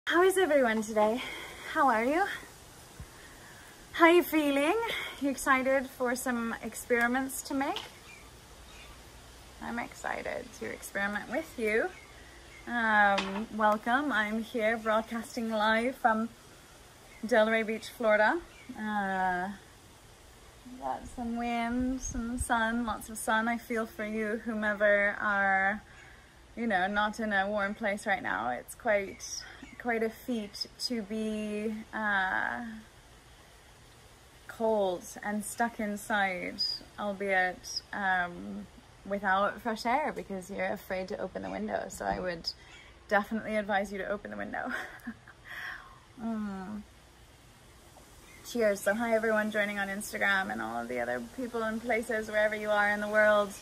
How is everyone today? How are you? How are you feeling? You excited for some experiments to make? I'm excited to experiment with you. Welcome. I'm here broadcasting live from Delray Beach, Florida. Got some wind, some sun, lots of sun. I feel for you, whomever are, not in a warm place right now. It's quite a feat to be cold and stuck inside, albeit without fresh air because you're afraid to open the window. So I would definitely advise you to open the window. Cheers. So hi everyone joining on Instagram and all of the other people and places wherever you are in the world.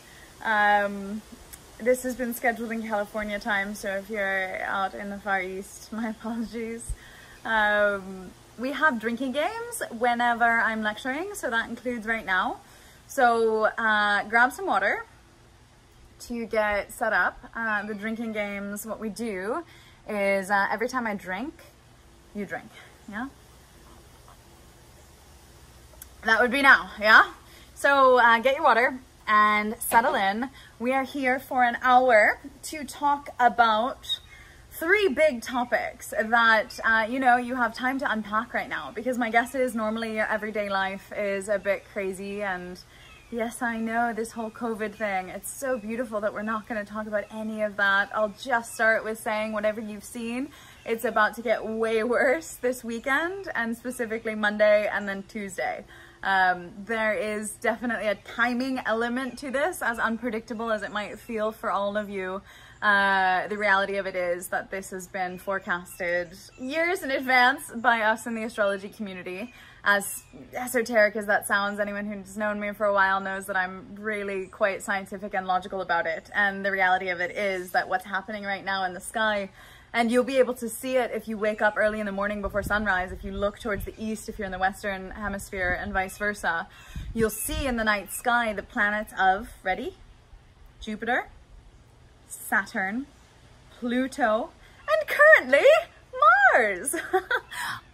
This has been scheduled in California time, so if you're out in the Far East, my apologies. We have drinking games whenever I'm lecturing, so that includes right now. So grab some water to get set up. The drinking games, what we do is every time I drink, you drink, yeah? That would be now, yeah? So get your water and settle in. We are here for an hour to talk about 3 big topics that, you have time to unpack right now, because my guess is normally your everyday life is a bit crazy. And yes, I know this whole COVID thing, it's so beautiful that we're not going to talk about any of that. I'll just start with saying whatever you've seen, it's about to get way worse this weekend, and specifically Monday and then Tuesday. There is definitely a timing element to this, as unpredictable as it might feel for all of you. The reality of it is that this has been forecasted years in advance by us in the astrology community. As esoteric as that sounds, anyone who's known me for a while knows that I'm really quite scientific and logical about it. And the reality of it is that what's happening right now in the sky, and you'll be able to see it if you wake up early in the morning before sunrise, if you look towards the east, if you're in the Western hemisphere, and vice versa, you'll see in the night sky the planets of, ready? Jupiter, Saturn, Pluto, and currently Mars,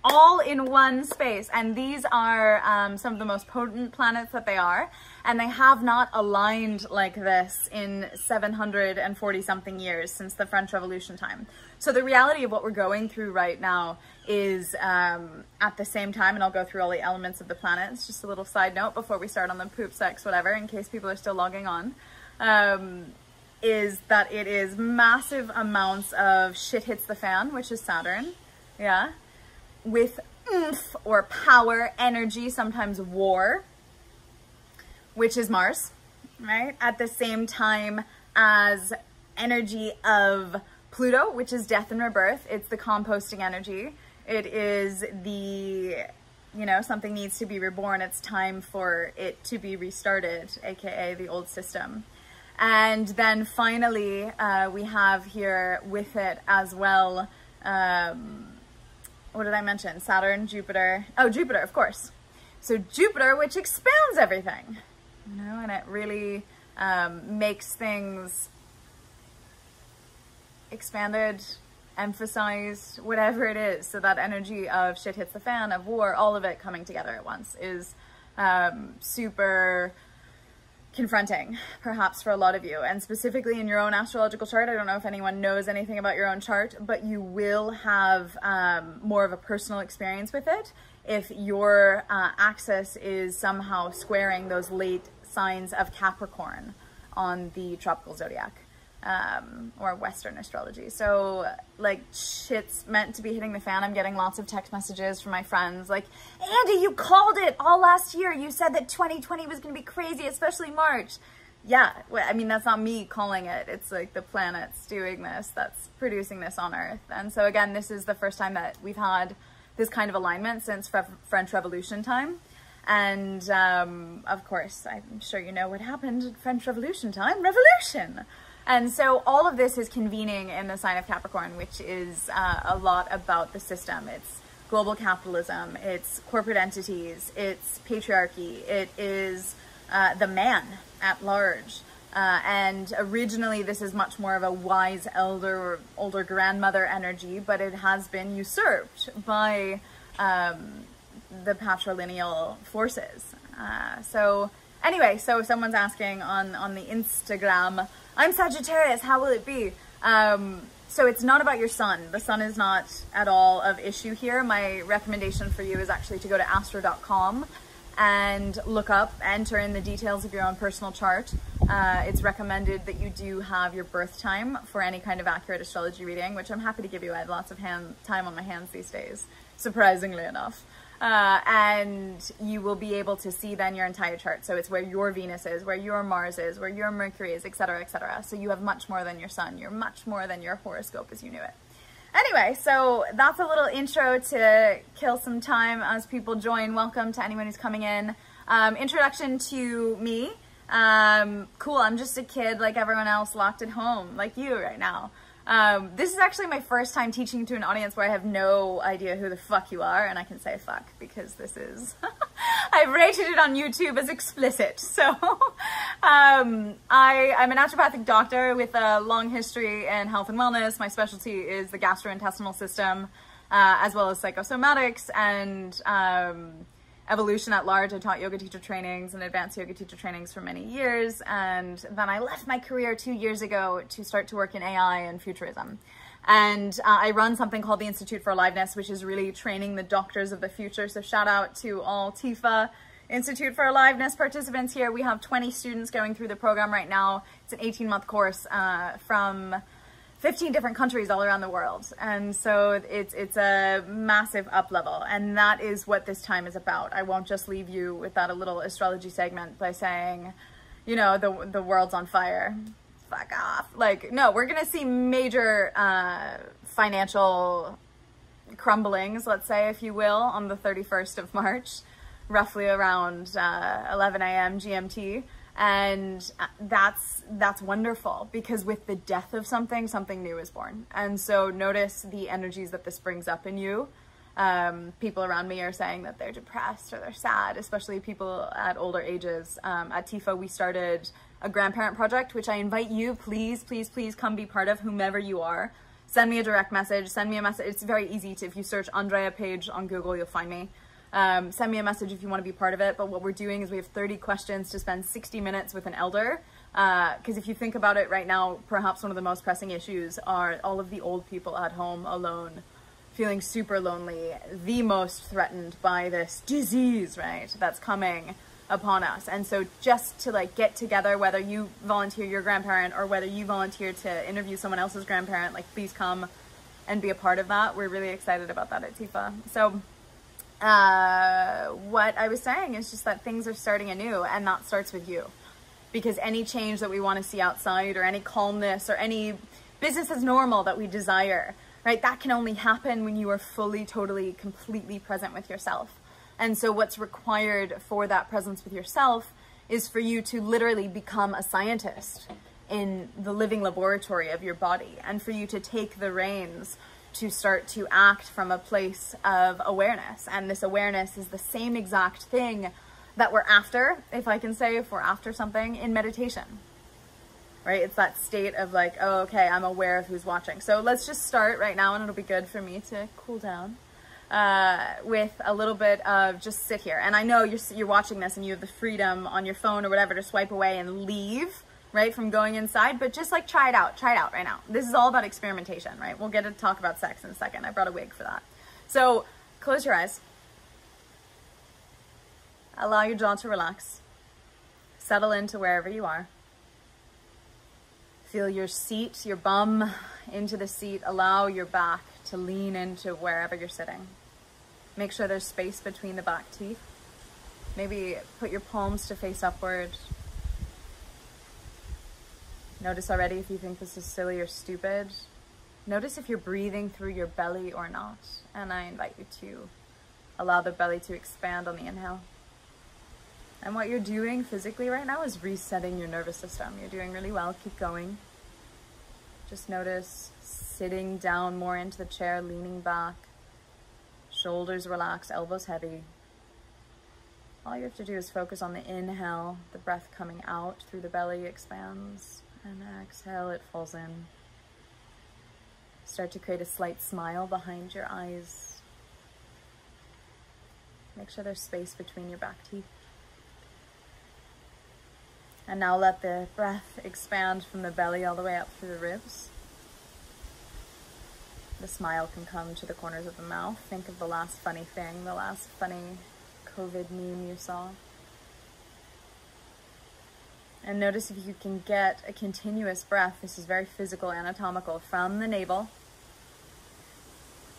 all in one space. And these are some of the most potent planets that they are, and they have not aligned like this in 740 something years since the French Revolution time. So the reality of what we're going through right now is at the same time, and I'll go through all the elements of the planets, just a little side note before we start on the poop, sex, whatever, in case people are still logging on, is that it is massive amounts of shit hits the fan, which is Saturn, yeah, with oomph or power, energy, sometimes war, which is Mars, right? At the same time as energy of Pluto, which is death and rebirth. It's the composting energy. It is the, something needs to be reborn. It's time for it to be restarted, aka the old system. And then finally, we have here with it as well, what did I mention? Saturn, Jupiter. Oh, Jupiter, of course. So Jupiter, which expands everything, and it really makes things expanded, emphasized, whatever it is. So that energy of shit hits the fan, of war, all of it coming together at once is super confronting, perhaps, for a lot of you. And specifically in your own astrological chart, I don't know if anyone knows anything about your own chart, but you will have more of a personal experience with it if your axis is somehow squaring those late signs of Capricorn on the tropical zodiac. Or Western astrology. So like shit's meant to be hitting the fan. I'm getting lots of text messages from my friends like, Andy, you called it all last year. You said that 2020 was going to be crazy, especially March. Yeah, I mean, that's not me calling it. It's like the planets doing this, that's producing this on Earth. And so again, this is the first time that we've had this kind of alignment since French Revolution time. And of course, I'm sure you know what happened at French Revolution time, revolution. And so all of this is convening in the sign of Capricorn, which is a lot about the system. It's global capitalism, it's corporate entities, it's patriarchy, it is the man at large, And originally this is much more of a wise elder or older grandmother energy, but it has been usurped by the patrilineal forces. So anyway, so someone's asking on the Instagram, I'm Sagittarius, how will it be? So it's not about your sun. The sun is not at all of issue here. My recommendation for you is actually to go to astro.com and look up, enter in the details of your own personal chart. It's recommended that you do have your birth time for any kind of accurate astrology reading, which I'm happy to give you. I have lots of time on my hands these days, surprisingly enough. And you will be able to see then your entire chart. So it's where your Venus is, where your Mars is, where your Mercury is, etc., etc. So you have much more than your sun. You're much more than your horoscope as you knew it. Anyway, so that's a little intro to kill some time as people join. Welcome to anyone who's coming in. Introduction to me. Cool, I'm just a kid like everyone else, locked at home, like you right now. This is actually my first time teaching to an audience where I have no idea who the fuck you are, and I can say fuck because this is, I've rated it on YouTube as explicit. So, I'm a naturopathic doctor with a long history in health and wellness. My specialty is the gastrointestinal system, as well as psychosomatics and, evolution at large. I taught yoga teacher trainings and advanced yoga teacher trainings for many years, and then I left my career 2 years ago to start to work in AI and futurism. And I run something called the Institute for Aliveness, which is really training the doctors of the future. So shout out to all TIFA, Institute for Aliveness participants here. We have 20 students going through the program right now. It's an 18-month course from 15 different countries all around the world. And so it's a massive up level, and that is what this time is about. I won't just leave you with that a little astrology segment by saying, you know, the world's on fire. Fuck off. Like, no, we're gonna see major financial crumblings, let's say, if you will, on the 31st of March, roughly around 11 a.m. GMT. And that's wonderful, because with the death of something, something new is born. And so notice the energies that this brings up in you. People around me are saying that they're depressed or they're sad, especially people at older ages. At TIFA, we started a grandparent project, which I invite you, please, please, please come be part of, whomever you are. Send me a direct message, send me a message. It's very easy to, if you search Andrea Page on Google, you'll find me. Send me a message if you want to be part of it. But what we're doing is we have 30 questions to spend 60 minutes with an elder. Because if you think about it right now, perhaps one of the most pressing issues are all of the old people at home alone, feeling super lonely, the most threatened by this disease, right, that's coming upon us. And so just to like get together, whether you volunteer your grandparent or whether you volunteer to interview someone else's grandparent, like please come and be a part of that. We're really excited about that at TIFA. So what I was saying is just that things are starting anew, and that starts with you. Because any change that we want to see outside, or any calmness, or any business as normal that we desire, right, that can only happen when you are fully, totally, completely present with yourself. And so what's required for that presence with yourself is for you to literally become a scientist in the living laboratory of your body, and for you to take the reins to start to act from a place of awareness. And this awareness is the same exact thing that we're after, if I can say, if we're after something, in meditation, right? It's that state of like, oh, okay, I'm aware of who's watching. So let's just start right now, and it'll be good for me to cool down with a little bit of just sit here. And I know you're watching this and you have the freedom on your phone or whatever to swipe away and leave, right, from going inside, but just like try it out right now. This is all about experimentation, right? We'll get to talk about sex in a second. I brought a wig for that. So close your eyes. Allow your jaw to relax. Settle into wherever you are. Feel your seat, your bum into the seat. Allow your back to lean into wherever you're sitting. Make sure there's space between the back teeth. Maybe put your palms to face upward. Notice already if you think this is silly or stupid. Notice if you're breathing through your belly or not. And I invite you to allow the belly to expand on the inhale. And what you're doing physically right now is resetting your nervous system. You're doing really well. Keep going. Just notice sitting down more into the chair, leaning back. Shoulders relaxed, elbows heavy. All you have to do is focus on the inhale, the breath coming out through the belly expands, and exhale, it falls in. Start to create a slight smile behind your eyes. Make sure there's space between your back teeth. And now let the breath expand from the belly all the way up through the ribs. The smile can come to the corners of the mouth. Think of the last funny thing, the last funny COVID meme you saw. And notice if you can get a continuous breath. This is very physical, anatomical, from the navel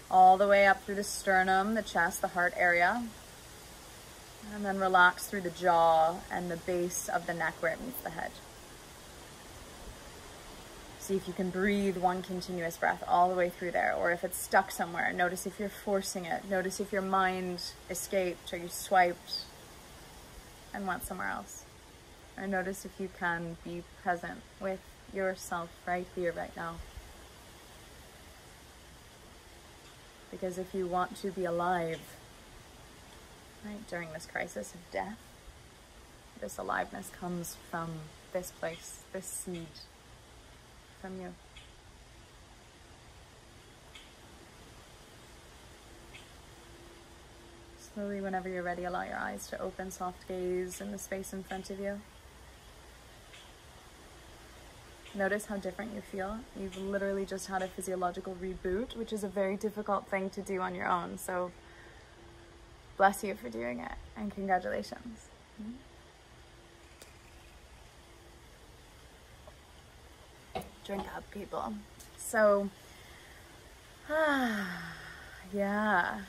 all the way up through the sternum, the chest, the heart area. And then relax through the jaw and the base of the neck where it meets the head. See if you can breathe one continuous breath all the way through there, or if it's stuck somewhere. Notice if you're forcing it. Notice if your mind escaped or you swiped and went somewhere else. Or notice if you can be present with yourself right here, right now. Because if you want to be alive, right, during this crisis of death, this aliveness comes from this place, this seed from you. Slowly, whenever you're ready, allow your eyes to open, soft gaze in the space in front of you. Notice how different you feel. You've literally just had a physiological reboot, which is a very difficult thing to do on your own. So bless you for doing it, and congratulations. Drink up, people. So, yeah.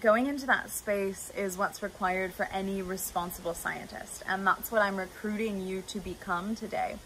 Going into that space is what's required for any responsible scientist. And that's what I'm recruiting you to become today.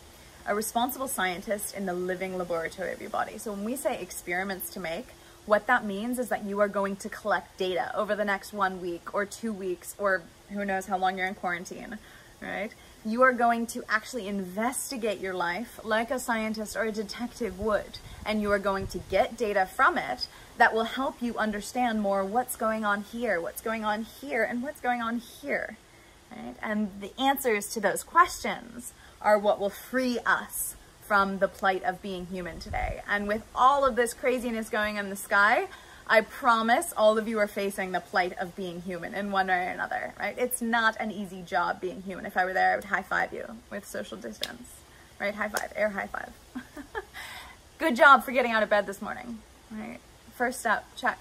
A responsible scientist in the living laboratory of your body. So when we say experiments to make, what that means is that you are going to collect data over the next 1 week or 2 weeks, or who knows how long you're in quarantine, right? You are going to actually investigate your life like a scientist or a detective would, and you are going to get data from it that will help you understand more what's going on here, what's going on here, and what's going on here, right? And the answers to those questions are what will free us from the plight of being human today. And with all of this craziness going on in the sky, I promise all of you are facing the plight of being human in one way or another, right? It's not an easy job being human. If I were there, I would high five you with social distance, right? High five, air high five. Good job for getting out of bed this morning, right? First step, check.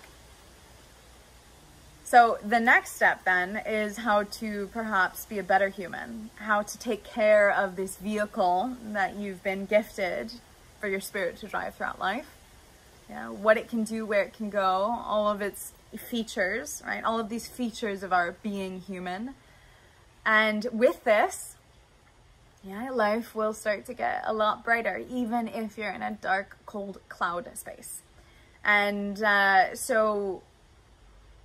So the next step then is how to perhaps be a better human, how to take care of this vehicle that you've been gifted for your spirit to drive throughout life. Yeah, what it can do, where it can go, all of its features, right? All of these features of our being human. And with this, yeah, life will start to get a lot brighter, even if you're in a dark, cold cloud space. And so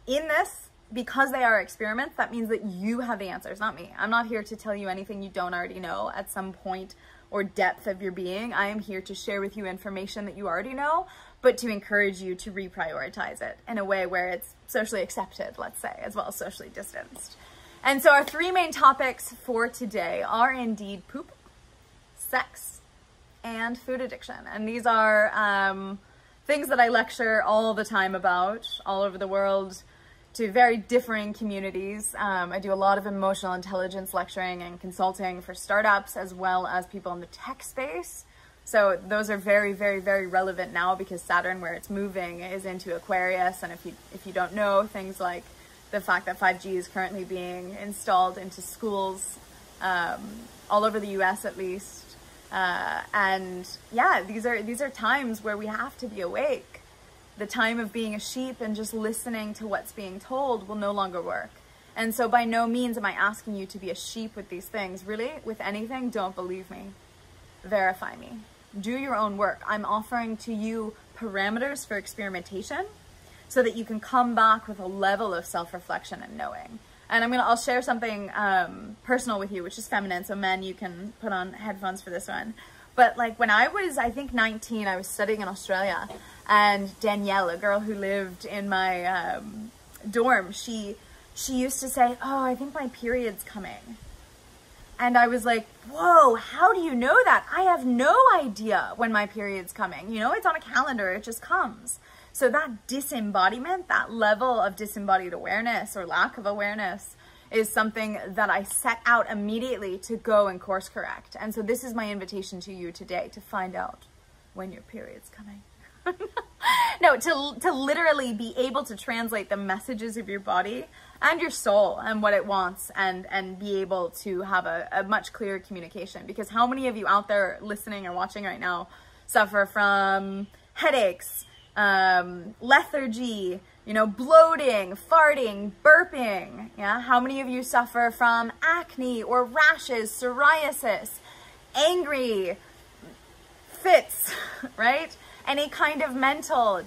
in this, because they are experiments, that means that you have the answers, not me. I'm not here to tell you anything you don't already know at some point or depth of your being. I am here to share with you information that you already know, but to encourage you to reprioritize it in a way where it's socially accepted, let's say, as well as socially distanced. And so our three main topics for today are indeed poop, sex, and food addiction. And these are things that I lecture all the time about all over the world to very differing communities. I do a lot of emotional intelligence lecturing and consulting for startups as well as people in the tech space. So those are very, very, very relevant now because Saturn, where it's moving, is into Aquarius. And if you don't know, things like the fact that 5G is currently being installed into schools all over the US at least. And yeah, these are times where we have to be awake. The time of being a sheep and just listening to what's being told will no longer work. And so by no means am I asking you to be a sheep with these things. Really, with anything, don't believe me. Verify me. Do your own work. I'm offering to you parameters for experimentation so that you can come back with a level of self-reflection and knowing. And I'll share something personal with you, which is feminine. So men, you can put on headphones for this one. But like when I was, I think 19, I was studying in Australia, and Danielle, a girl who lived in my dorm, she she used to say, oh, I think my period's coming. And I was like, whoa, how do you know that? I have no idea when my period's coming. You know, it's on a calendar, it just comes. So that disembodiment, that level of disembodied awareness or lack of awareness is something that I set out immediately to go and course correct. And so this is my invitation to you today, to find out when your period's coming. No, to literally be able to translate the messages of your body and your soul and what it wants, and be able to have a much clearer communication. Because how many of you out there listening or watching right now suffer from headaches, lethargy, you know, bloating, farting, burping? Yeah, how many of you suffer from acne or rashes, psoriasis, angry fits, right? Any kind of mental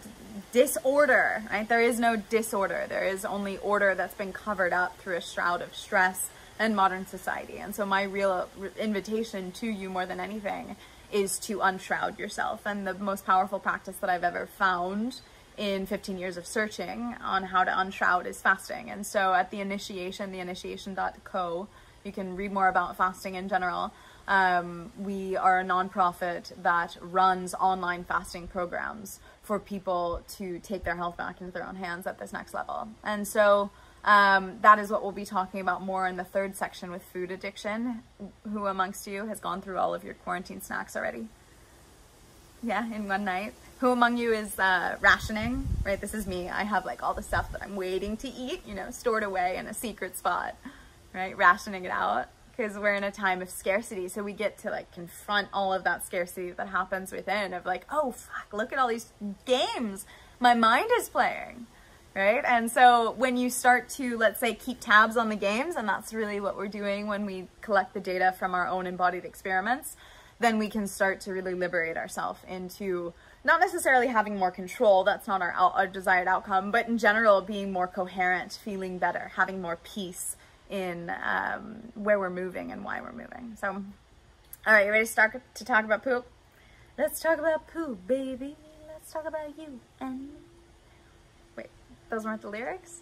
disorder, right? There is no disorder. There is only order that's been covered up through a shroud of stress and modern society. And so my real invitation to you more than anything is to unshroud yourself. And the most powerful practice that I've ever found in 15 years of searching on how to unshroud is fasting. And so at the initiation, theinitiation.co, you can read more about fasting in general. We are a nonprofit that runs online fasting programs for people to take their health back into their own hands at this next level. And so that is what we'll be talking about more in the third section with food addiction. Who amongst you has gone through all of your quarantine snacks already? Yeah, in one night. Who among you is rationing, right? This is me. I have like all the stuff that I'm waiting to eat, you know, stored away in a secret spot, right? Rationing it out. Because we're in a time of scarcity, so we get to like confront all of that scarcity that happens within of like, oh fuck, look at all these games my mind is playing, right? And so when you start to, let's say, keep tabs on the games, and that's really what we're doing when we collect the data from our own embodied experiments, then we can start to really liberate ourselves into not necessarily having more control, that's not our desired outcome, but in general being more coherent, feeling better, having more peace in where we're moving and why we're moving. So, all right, you ready to talk about poop? Let's talk about poop, baby. Let's talk about you and me. Wait, those weren't the lyrics?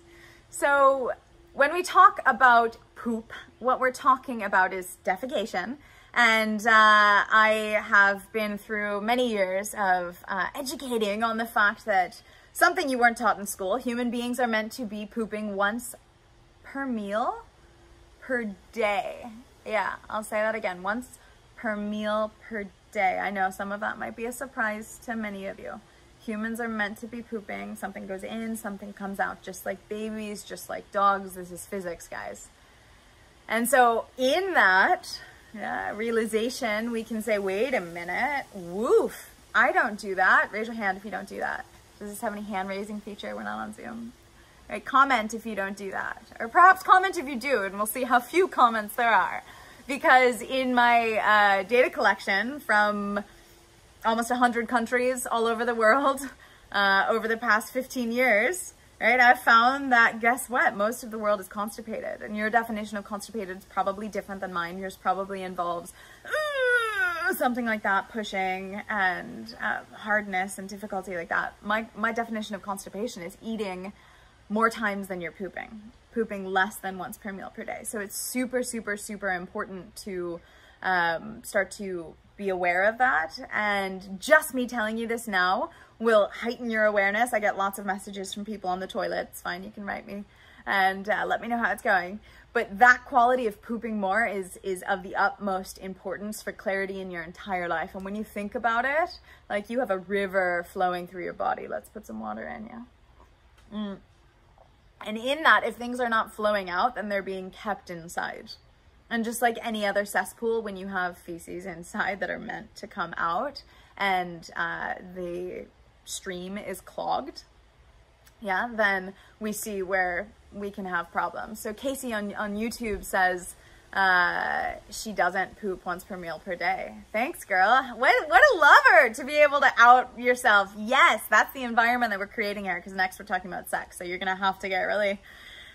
So when we talk about poop, what we're talking about is defecation. And I have been through many years of educating on the fact that something you weren't taught in school, human beings are meant to be pooping once per meal per day. Yeah, I'll say that again, once per meal per day. I know some of that might be a surprise to many of you. Humans are meant to be pooping. Something goes in, something comes out, just like babies, just like dogs. This is physics, guys. And so in that realization, we can say, wait a minute, woof, I don't do that. Raise your hand if you don't do that. Does this have any hand raising feature? We're not on Zoom. Right, comment if you don't do that. Or perhaps comment if you do, and we'll see how few comments there are. Because in my data collection from almost 100 countries all over the world over the past 15 years, right, I've found that, guess what? Most of the world is constipated. And your definition of constipated is probably different than mine. Yours probably involves something like that, pushing and hardness and difficulty like that. My definition of constipation is eating more times than you're pooping less than once per meal per day. So it's super, super, super important to start to be aware of that. And just me telling you this now will heighten your awareness. I get lots of messages from people on the toilet. It's fine, you can write me and let me know how it's going. But that quality of pooping more is of the utmost importance for clarity in your entire life. And when you think about it, like you have a river flowing through your body. Let's put some water in, yeah. And in that, if things are not flowing out, then they're being kept inside. And just like any other cesspool, when you have feces inside that are meant to come out and the stream is clogged, yeah, then we see where we can have problems. So Casey on YouTube says she doesn't poop once per meal per day. Thanks, girl. What a lover to be able to out yourself. Yes, that's the environment that we're creating here, because next we're talking about sex. So you're going to have to get really,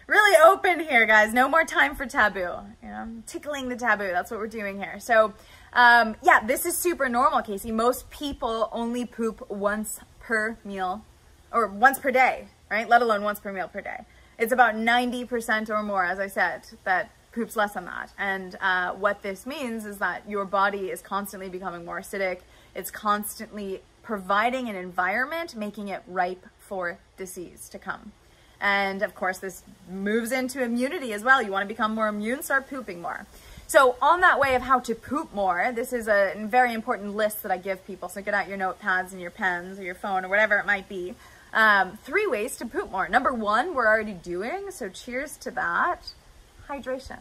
really open here, guys. No more time for taboo. You know, tickling the taboo. That's what we're doing here. So yeah, this is super normal, Casey. Most people only poop once per meal, or once per day, right? Let alone once per meal per day. It's about 90% or more, as I said, that poops less than that. And what this means is that your body is constantly becoming more acidic. It's constantly providing an environment, making it ripe for disease to come. And of course, this moves into immunity as well. You want to become more immune, start pooping more. So on that way of how to poop more, this is a very important list that I give people. So get out your notepads and your pens or your phone or whatever it might be. 3 ways to poop more. Number 1, we're already doing, so cheers to that. Hydration.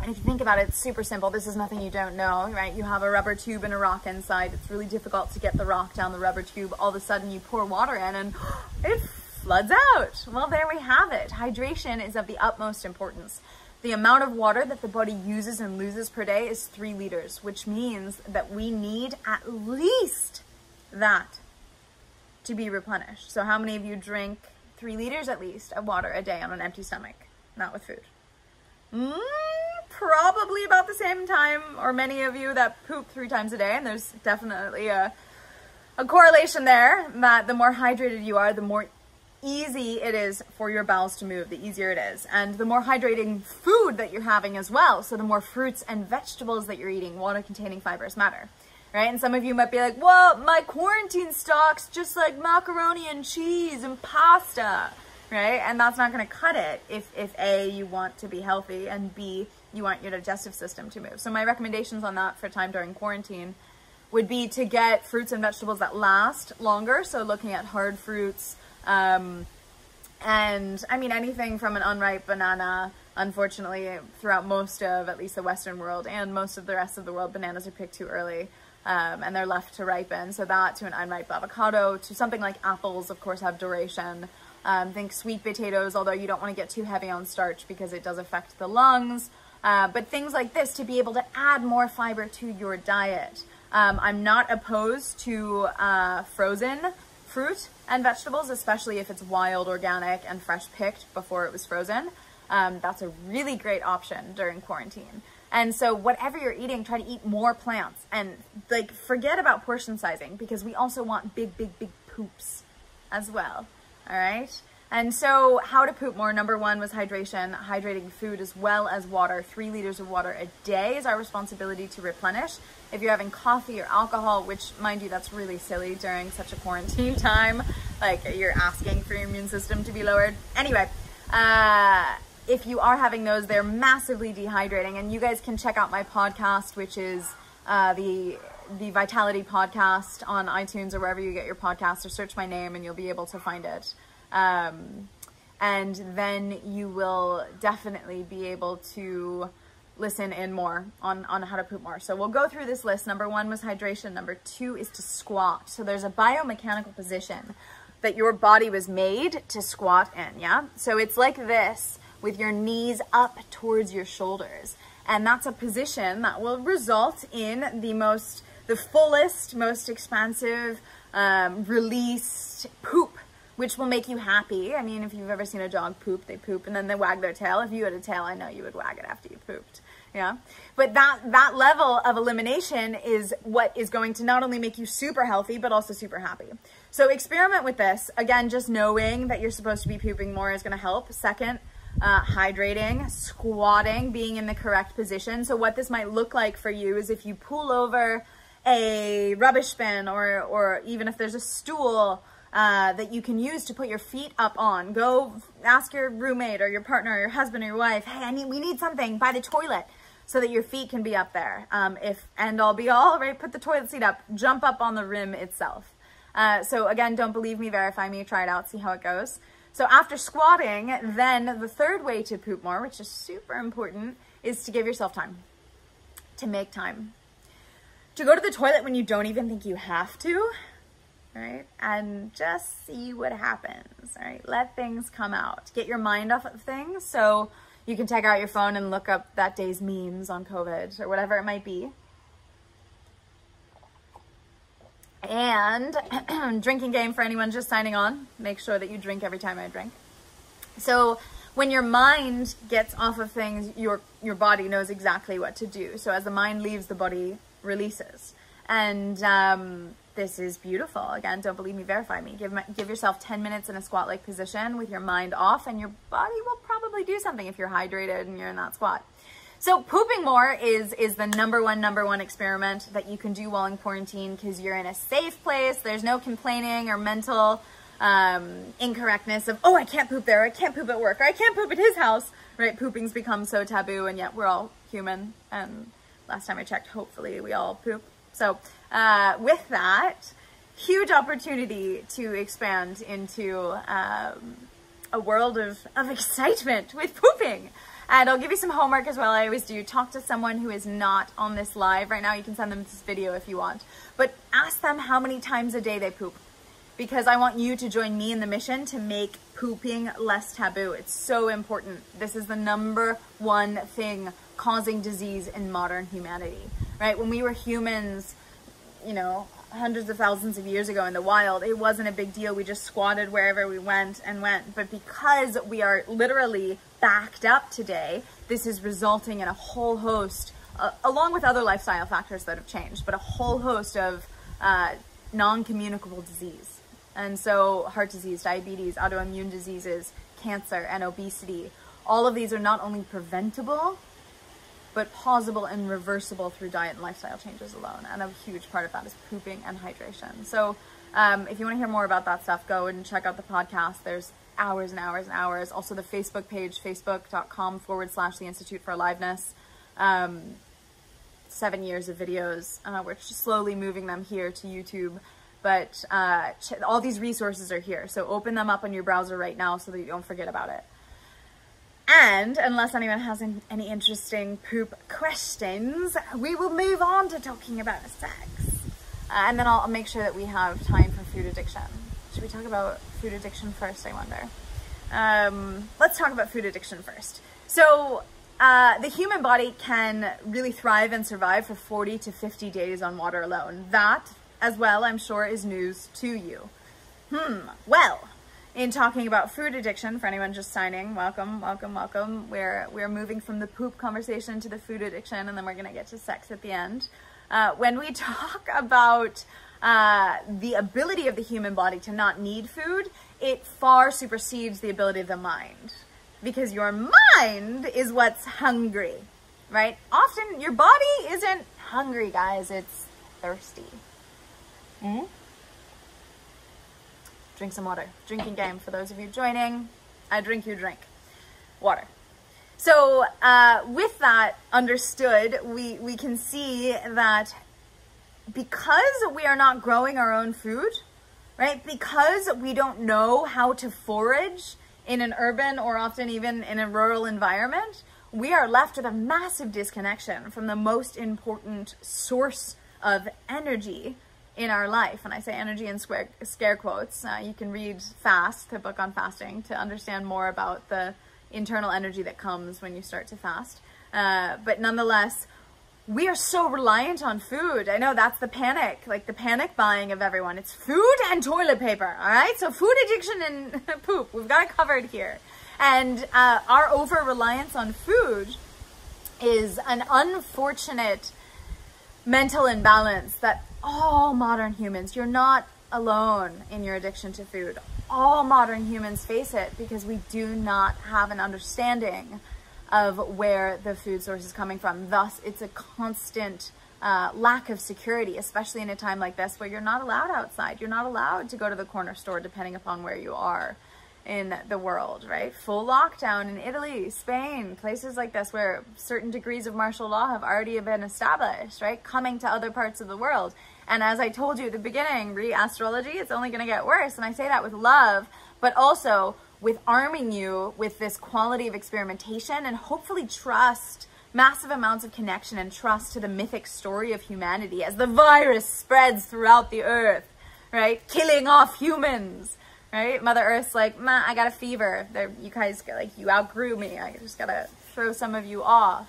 And if you think about it, it's super simple. This is nothing you don't know, right? You have a rubber tube and a rock inside. It's really difficult to get the rock down the rubber tube. All of a sudden you pour water in and it floods out. Well, there we have it. Hydration is of the utmost importance. The amount of water that the body uses and loses per day is 3 liters, which means that we need at least that to be replenished. So how many of you drink 3 liters at least of water a day on an empty stomach? Not with food. Probably about the same time, or many of you that poop 3 times a day, and there's definitely a correlation there, that the more hydrated you are, the more easy it is for your bowels to move, the easier it is. And the more hydrating food that you're having as well, so the more fruits and vegetables that you're eating, water-containing fibers matter, right? And some of you might be like, well, my quarantine stock's just like macaroni and cheese and pasta, right? And that's not going to cut it if A, you want to be healthy, and B, you want your digestive system to move. So my recommendations on that for time during quarantine would be to get fruits and vegetables that last longer. So looking at hard fruits, and I mean, anything from an unripe banana. Unfortunately, throughout most of at least the Western world and most of the rest of the world, bananas are picked too early, and they're left to ripen. So that, to an unripe avocado, to something like apples, of course, have duration. Think sweet potatoes, although you don't want to get too heavy on starch because it does affect the lungs. But things like this to be able to add more fiber to your diet. I'm not opposed to frozen fruit and vegetables, especially if it's wild, organic, and fresh picked before it was frozen. That's a really great option during quarantine. And so whatever you're eating, try to eat more plants, and like forget about portion sizing, because we also want big, big, big poops as well. All right. And so how to poop more. Number 1 was hydration, hydrating food as well as water. 3 liters of water a day is our responsibility to replenish. If you're having coffee or alcohol, which, mind you, that's really silly during such a quarantine time, like you're asking for your immune system to be lowered. Anyway, if you are having those, they're massively dehydrating. And you guys can check out my podcast, which is the Vitality Podcast on iTunes or wherever you get your podcasts, or search my name and you'll be able to find it. And then you will definitely be able to listen in more on how to poop more. So we'll go through this list. Number 1 was hydration. Number 2 is to squat. So there's a biomechanical position that your body was made to squat in, yeah? So it's like this, with your knees up towards your shoulders. And that's a position that will result in the fullest, most expansive, released poop, which will make you happy. I mean, if you've ever seen a dog poop, they poop and then they wag their tail. If you had a tail, I know you would wag it after you pooped. Yeah. But that level of elimination is what is going to not only make you super healthy, but also super happy. So experiment with this. Again, just knowing that you're supposed to be pooping more is going to help. Second, hydrating, squatting, being in the correct position. So what this might look like for you is if you pull over a rubbish bin, or even if there's a stool that you can use to put your feet up on. Go ask your roommate or your partner or your husband or your wife, hey, we need something by the toilet so that your feet can be up there. If end all be all, right, put the toilet seat up, jump up on the rim itself. So again, don't believe me, verify me, try it out, see how it goes. So after squatting, then the 3rd way to poop more, which is super important, is to give yourself time, to make time. To go to the toilet when you don't even think you have to, right? And just see what happens, all right? Let things come out. Get your mind off of things so you can take out your phone and look up that day's memes on COVID or whatever it might be. And drinking game for anyone just signing on. Make sure that you drink every time I drink. So when your mind gets off of things, your body knows exactly what to do. So as the mind leaves, the body releases. And this is beautiful. Again, don't believe me, verify me. Give yourself 10 minutes in a squat-like position with your mind off, and your body will probably do something if you're hydrated and you're in that squat. So pooping more is the number one experiment that you can do while in quarantine, because you're in a safe place. There's no complaining or mental incorrectness of, oh, I can't poop there, I can't poop at work, or I can't poop at his house, right? Pooping's become so taboo, and yet we're all human, and last time I checked, hopefully we all poop. So with that, huge opportunity to expand into a world of excitement with pooping. And I'll give you some homework as well. I always do. Talk to someone who is not on this live right now. You can send them this video if you want. But ask them how many times a day they poop, because I want you to join me in the mission to make pooping less taboo. It's so important. This is the number one thing causing disease in modern humanity, right? When we were humans, you know, hundreds of thousands of years ago in the wild, it wasn't a big deal. We just squatted wherever we went. But because we are literally backed up today, this is resulting in a whole host, along with other lifestyle factors that have changed, but a whole host of non-communicable disease. And so heart disease, diabetes, autoimmune diseases, cancer, and obesity, all of these are not only preventable, but pausable and reversible through diet and lifestyle changes alone. And a huge part of that is pooping and hydration. So if you want to hear more about that stuff, go and check out the podcast. There's hours and hours and hours. Also the Facebook page, facebook.com/The Institute for Aliveness. 7 years of videos. We're just slowly moving them here to YouTube. But all these resources are here. So open them up on your browser right now so that you don't forget about it. And unless anyone has any interesting poop questions, we will move on to talking about sex. And then I'll make sure that we have time for food addiction. Should we talk about food addiction first, I wonder? Let's talk about food addiction first. So the human body can really thrive and survive for 40 to 50 days on water alone. That, as well, I'm sure, is news to you. Well, in talking about food addiction, for anyone just signing, welcome, welcome, welcome. We're moving from the poop conversation to the food addiction, and then we're gonna get to sex at the end. When we talk about the ability of the human body to not need food, it far supersedes the ability of the mind, because your mind is what's hungry, right? Often your body isn't hungry, guys, it's thirsty. Drink some water. Drinking game for those of you joining. I drink, you drink. Water. So with that understood, we can see that because we are not growing our own food, right? Because we don't know how to forage in an urban or often even in a rural environment, we are left with a massive disconnection from the most important source of energy in our life. And I say energy in scare quotes. You can read Fast, the book on fasting, to understand more about the internal energy that comes when you start to fast. But nonetheless, we are so reliant on food. I know that's the panic, like the panic buying of everyone. It's food and toilet paper, all right? So food addiction and poop, we've got it covered here. And our over-reliance on food is an unfortunate mental imbalance that all modern humans, you're not alone in your addiction to food. All modern humans face it because we do not have an understanding of where the food source is coming from. Thus, it's a constant lack of security, especially in a time like this where you're not allowed outside. You're not allowed to go to the corner store depending upon where you are in the world, right? Full lockdown in Italy, Spain, places like this where certain degrees of martial law have already been established, right? Coming to other parts of the world. And as I told you at the beginning, astrology, it's only going to get worse. And I say that with love, but also with arming you with this quality of experimentation and hopefully trust, massive amounts of connection and trust to the mythic story of humanity as the virus spreads throughout the earth, right? Killing off humans. Right? Mother Earth's like, I got a fever. You guys, like, you outgrew me. I just gotta throw some of you off.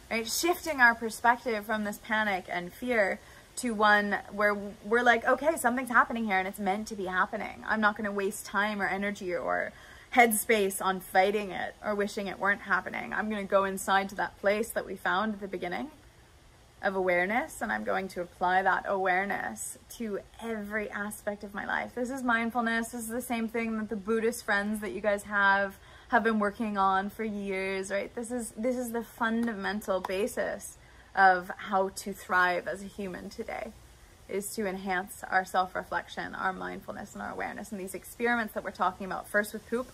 Right? Shifting our perspective from this panic and fear to one where we're like, okay, something's happening here and it's meant to be happening. I'm not gonna waste time or energy or headspace on fighting it or wishing it weren't happening. I'm gonna go inside to that place that we found at the beginning of awareness, and I'm going to apply that awareness to every aspect of my life. This is mindfulness. This is the same thing that the Buddhist friends that you guys have been working on for years, right? This is the fundamental basis of how to thrive as a human today, is to enhance our self-reflection, our mindfulness, and our awareness. And these experiments that we're talking about, first with poop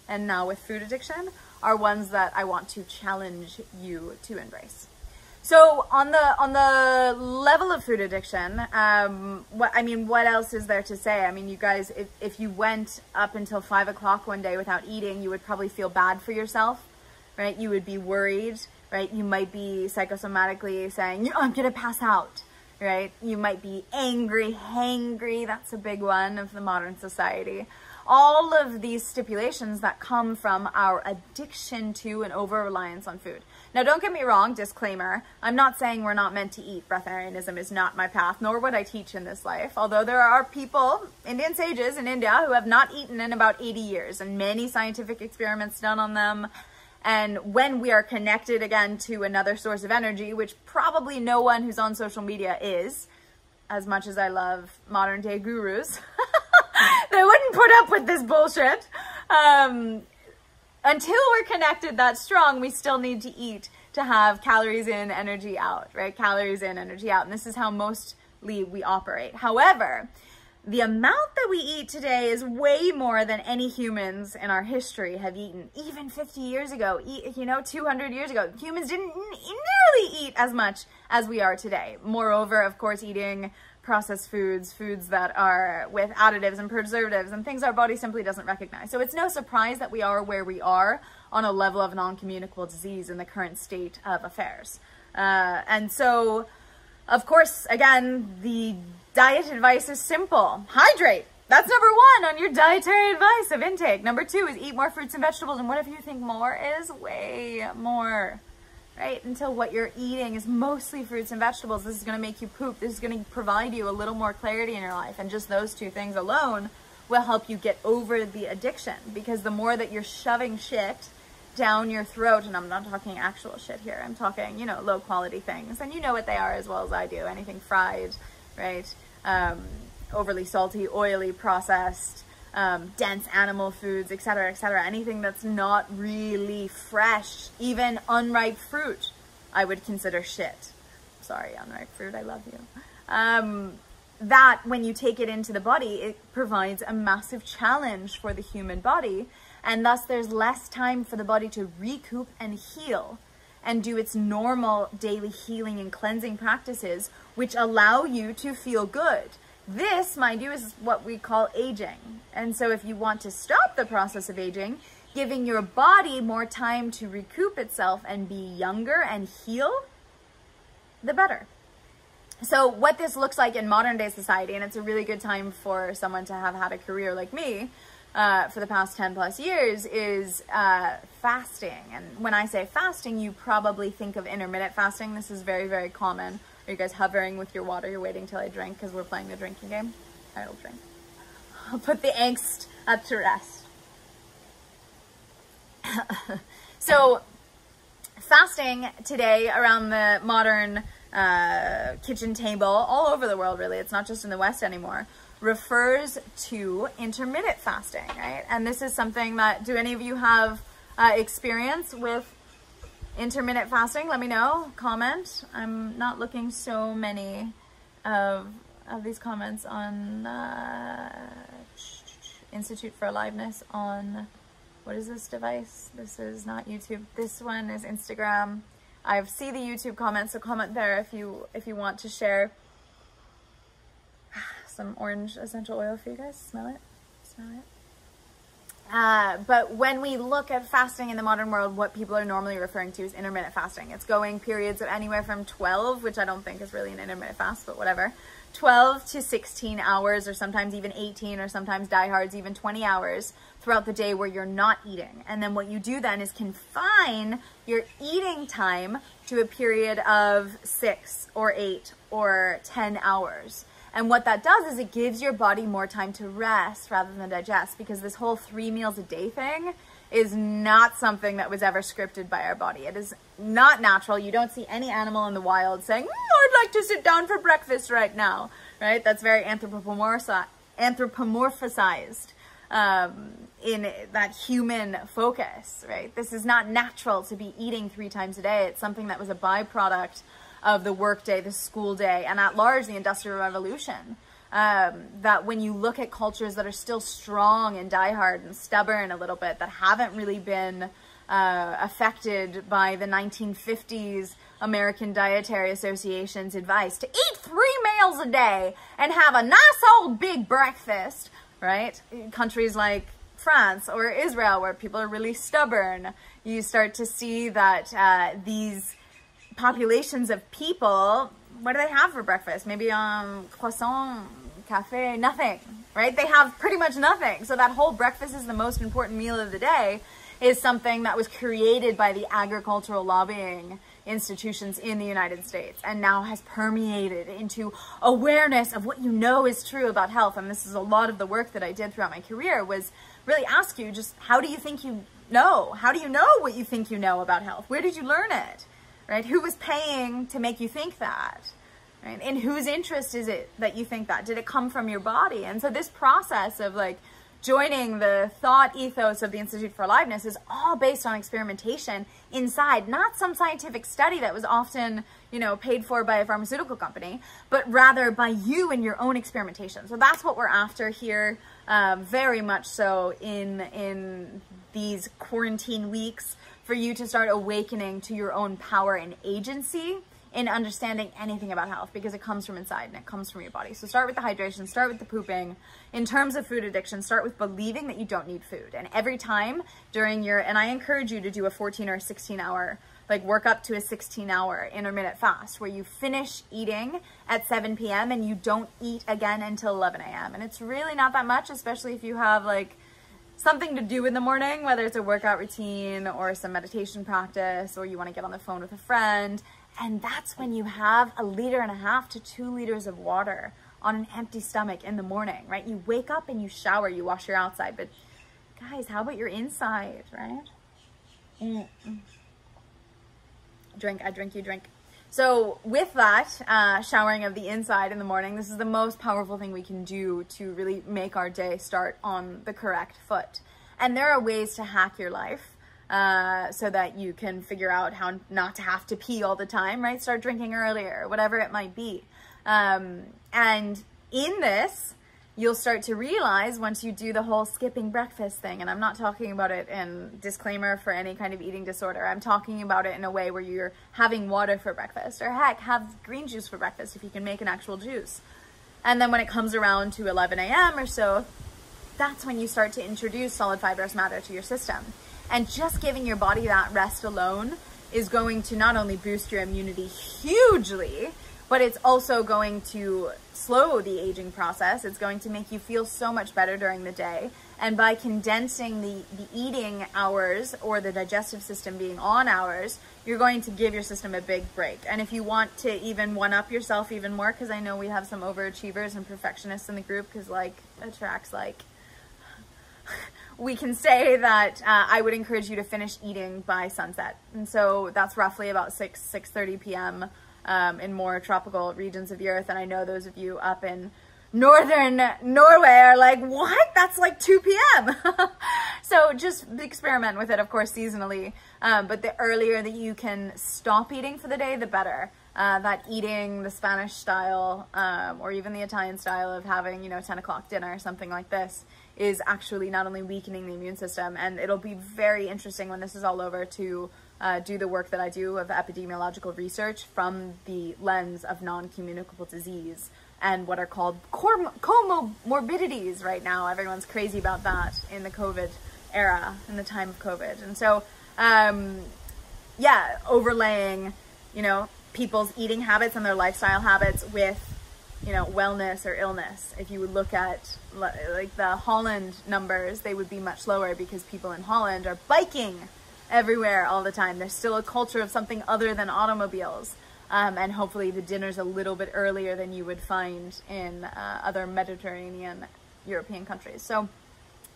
and now with food addiction, are ones that I want to challenge you to embrace. So on the level of food addiction, what else is there to say? I mean, you guys, if you went up until 5 o'clock one day without eating, you would probably feel bad for yourself, right? You would be worried, right? You might be psychosomatically saying, I'm gonna pass out, right? You might be angry, hangry. That's a big one of the modern society. All of these stipulations that come from our addiction to and over-reliance on food. Now, don't get me wrong, disclaimer, I'm not saying we're not meant to eat. Breatharianism is not my path, nor would I teach in this life. Although there are people, Indian sages in India, who have not eaten in about 80 years, and many scientific experiments done on them. And when we are connected again to another source of energy, which probably no one who's on social media is, as much as I love modern day gurus, they wouldn't put up with this bullshit. Until we're connected that strong, we still need to eat to have calories in, energy out, right? Calories in, energy out. And this is how mostly we operate. However, the amount that we eat today is way more than any humans in our history have eaten. Even 50 years ago, 200 years ago, humans didn't nearly eat as much as we are today. Moreover, of course, eating processed foods that are with additives and preservatives and things our body simply doesn't recognize. So it's no surprise that we are where we are on a level of non-communicable disease in the current state of affairs. And so, of course, again, the diet advice is simple. Hydrate. That's number one on your dietary advice of intake. Number two is eat more fruits and vegetables. And whatever you think more is, way more. Right? Until what you're eating is mostly fruits and vegetables. This is going to make you poop. This is going to provide you a little more clarity in your life. And just those two things alone will help you get over the addiction. Because the more that you're shoving shit down your throat, and I'm not talking actual shit here, I'm talking, low quality things. And you know what they are as well as I do. Anything fried, right? Overly salty, oily, processed, dense animal foods, etc., etc. Anything that's not really fresh, even unripe fruit, I would consider shit. Sorry, unripe fruit, I love you. That, when you take it into the body, it provides a massive challenge for the human body, and thus there's less time for the body to recoup and heal and do its normal daily healing and cleansing practices, which allow you to feel good. This, mind you, is what we call aging. And so if you want to stop the process of aging, giving your body more time to recoup itself and be younger and heal, the better. So what this looks like in modern day society, and it's a really good time for someone to have had a career like me for the past 10 plus years, is fasting. And when I say fasting, you probably think of intermittent fasting. This is very, very common. Are you guys hovering with your water? You're waiting till I drink because we're playing the drinking game? I will drink. I'll put the angst up to rest. So fasting today around the modern kitchen table, all over the world really, it's not just in the West anymore, refers to intermittent fasting, right? And this is something that, do any of you have experience with intermittent fasting? Let me know, comment. I'm not looking so many of these comments on Institute for Aliveness on, what is this device? This is not YouTube. This one is Instagram. I see the YouTube comments, so comment there if you want to share some orange essential oil for you guys. Smell it? Smell it? But when we look at fasting in the modern world, what people are normally referring to is intermittent fasting. It's going periods of anywhere from 12, which I don't think is really an intermittent fast, but whatever, 12 to 16 hours, or sometimes even 18, or sometimes diehards even 20 hours throughout the day where you're not eating. And then what you do then is confine your eating time to a period of 6 or 8 or 10 hours. And what that does is it gives your body more time to rest rather than digest, because this whole 3 meals a day thing is not something that was ever scripted by our body. It is not natural. You don't see any animal in the wild saying, I'd like to sit down for breakfast right now, right? That's very anthropomorphized in that human focus, right? This is not natural to be eating 3 times a day. It's something that was a byproduct of the workday, the school day, and at large the Industrial Revolution. That when you look at cultures that are still strong and diehard and stubborn a little bit, that haven't really been affected by the 1950s American Dietary Association's advice to eat 3 meals a day and have a nice old big breakfast, right? Countries like France or Israel, where people are really stubborn, you start to see that these populations of people, what do they have for breakfast? Maybe croissant, cafe, nothing, right? They have pretty much nothing. So that whole breakfast is the most important meal of the day is something that was created by the agricultural lobbying institutions in the United States and now has permeated into awareness of what you know is true about health. And this is a lot of the work that I did throughout my career, was really ask you just, how do you think you know? How do you know what you think you know about health? Where did you learn it, right? Who was paying to make you think that? Right? In whose interest is it that you think that? Did it come from your body? And so this process of like joining the thought ethos of the Institute for Aliveness is all based on experimentation inside, not some scientific study that was often, you know, paid for by a pharmaceutical company, but rather by you and your own experimentation. So that's what we're after here, very much so in these quarantine weeks, for you to start awakening to your own power and agency in understanding anything about health, because it comes from inside and it comes from your body. So start with the hydration, start with the pooping. In terms of food addiction, start with believing that you don't need food. And every time during your, and I encourage you to do a 14 or 16 hour, like work up to a 16-hour intermittent fast where you finish eating at 7 p.m. and you don't eat again until 11 a.m. And it's really not that much, especially if you have like something to do in the morning, whether it's a workout routine or some meditation practice, or you want to get on the phone with a friend. And that's when you have 1.5 liters to 2 liters of water on an empty stomach in the morning, right? You wake up and you shower, you wash your outside, but guys, how about your inside, right? Drink, I drink, you drink. So with that, showering of the inside in the morning, this is the most powerful thing we can do to really make our day start on the correct foot. And there are ways to hack your life. So that you can figure out how not to have to pee all the time, right? Start drinking earlier, whatever it might be. And in this, you'll start to realize once you do the whole skipping breakfast thing, and I'm not talking about it in disclaimer for any kind of eating disorder. I'm talking about it in a way where you're having water for breakfast, or heck, have green juice for breakfast if you can make an actual juice. And then when it comes around to 11 a.m. or so, that's when you start to introduce solid fibrous matter to your system. And just giving your body that rest alone is going to not only boost your immunity hugely, but it's also going to slow the aging process. It's going to make you feel so much better during the day. And by condensing the eating hours, or the digestive system being on hours, you're going to give your system a big break. And if you want to even one-up yourself even more, because I know we have some overachievers and perfectionists in the group, because like attracts like... we can say that I would encourage you to finish eating by sunset. And so that's roughly about 6:30 p.m. In more tropical regions of the earth. And I know those of you up in northern Norway are like, what? That's like 2 p.m. So just experiment with it, of course, seasonally. But the earlier that you can stop eating for the day, the better. That eating the Spanish style, or even the Italian style of having, 10 o'clock dinner or something like this, is actually not only weakening the immune system, and it'll be very interesting when this is all over to do the work that I do of epidemiological research from the lens of non-communicable disease and what are called comorbidities right now. Everyone's crazy about that in the COVID era, in the time of COVID. And so, yeah, overlaying, people's eating habits and their lifestyle habits with wellness or illness. If you would look at like the Holland numbers, they would be much lower because people in Holland are biking everywhere all the time. There's still a culture of something other than automobiles. And hopefully the dinner's a little bit earlier than you would find in other Mediterranean European countries. So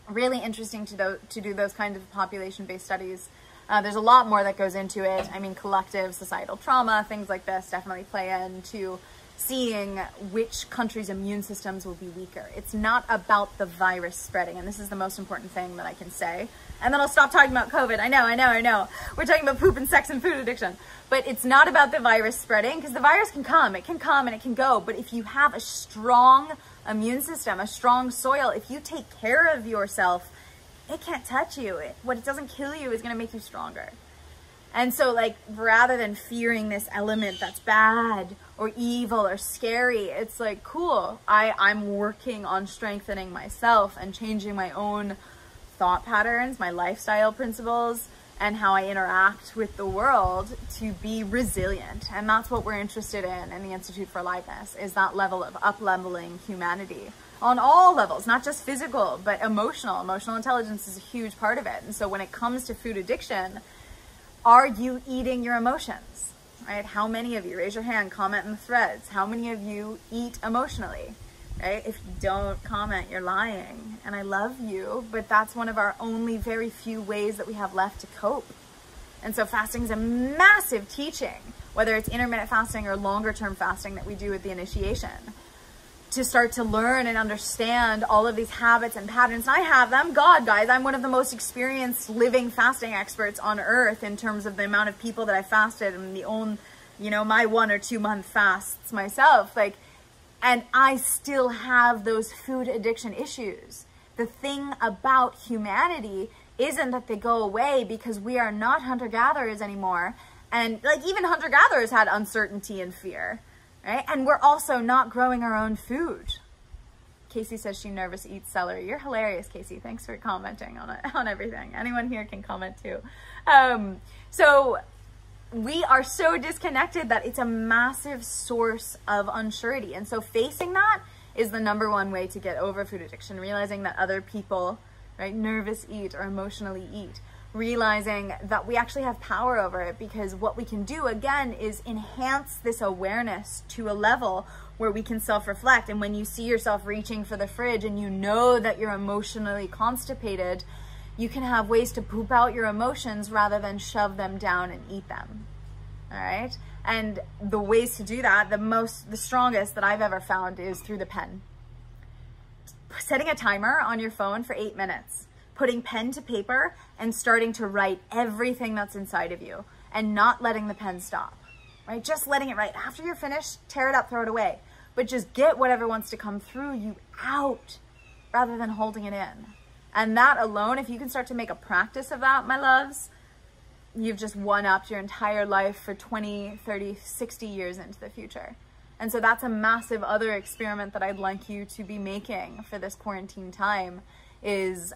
really interesting to do those kinds of population-based studies. There's a lot more that goes into it. I mean, collective societal trauma, things like this definitely play into seeing which countries' immune systems will be weaker. It's not about the virus spreading, and this is the most important thing that I can say. And then I'll stop talking about COVID. I know. We're talking about poop and sex and food addiction. But it's not about the virus spreading, because the virus can come. It can come and it can go. But if you have a strong immune system, a strong soil, if you take care of yourself, it can't touch you. What it doesn't kill you is going to make you stronger. And so, like, rather than fearing this element that's bad or evil or scary, it's like, cool, I'm working on strengthening myself and changing my own thought patterns, my lifestyle principles, and how I interact with the world to be resilient. And that's what we're interested in the Institute for Aliveness, is that level of up-leveling humanity on all levels, not just physical, but emotional. Emotional intelligence is a huge part of it. And so when it comes to food addiction, are you eating your emotions, right? How many of you, raise your hand, comment in the threads, how many of you eat emotionally, right? If you don't comment, you're lying. And I love you, but that's one of our only very few ways that we have left to cope. And so fasting is a massive teaching, whether it's intermittent fasting or longer term fasting that we do with the initiation, to start to learn and understand all of these habits and patterns. And I have them. God, guys, I'm one of the most experienced living fasting experts on earth in terms of the amount of people that I fasted and my 1 or 2 month fasts myself. And I still have those food addiction issues. The thing about humanity isn't that they go away, because we are not hunter-gatherers anymore. And even hunter-gatherers had uncertainty and fear. Right? And we're also not growing our own food. Casey says she nervous eats celery. You're hilarious, Casey. Thanks for commenting on everything. Anyone here can comment too. So we are so disconnected that it's a massive source of unsurety. And so facing that is the #1 way to get over food addiction. Realizing that other people, right, nervous eat or emotionally eat. Realizing that we actually have power over it, because what we can do again is enhance this awareness to a level where we can self-reflect. And when you see yourself reaching for the fridge and you know that you're emotionally constipated, you can have ways to poop out your emotions rather than shove them down and eat them. All right. And the ways to do that, the strongest that I've ever found, is through the pen. Setting a timer on your phone for 8 minutes. Putting pen to paper and starting to write everything that's inside of you, and not letting the pen stop, right? Just letting it write. After you're finished, tear it up, throw it away. But just get whatever wants to come through you out rather than holding it in. And that alone, if you can start to make a practice of that, my loves, you've just one-upped your entire life for 20, 30, 60 years into the future. And so that's a massive other experiment that I'd like you to be making for this quarantine time, is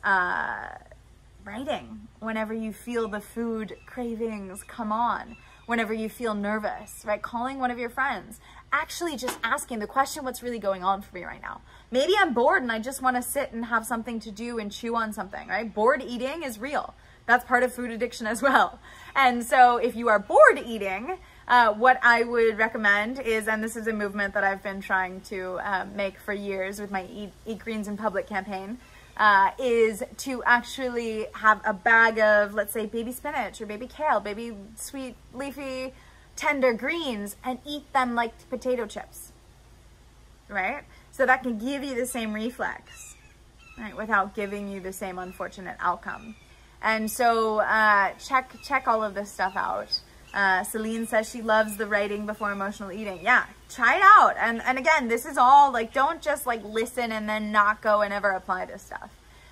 writing whenever you feel the food cravings come on, whenever you feel nervous, right? Calling one of your friends, actually just asking the question, what's really going on for me right now? Maybe I'm bored and I just want to sit and have something to do and chew on something, right? Bored eating is real. That's part of food addiction as well. And so if you are bored eating, what I would recommend is, and this is a movement that I've been trying to make for years with my Eat Greens in Public campaign, is to actually have a bag of, let's say, baby spinach or baby kale, baby sweet, leafy, tender greens, and eat them like potato chips, right? So that can give you the same reflex, right, without giving you the same unfortunate outcome. And so check all of this stuff out. Celine says she loves the writing before emotional eating. Yeah, try it out. And again, this is all, like, don't just like listen and then not go and ever apply this stuff.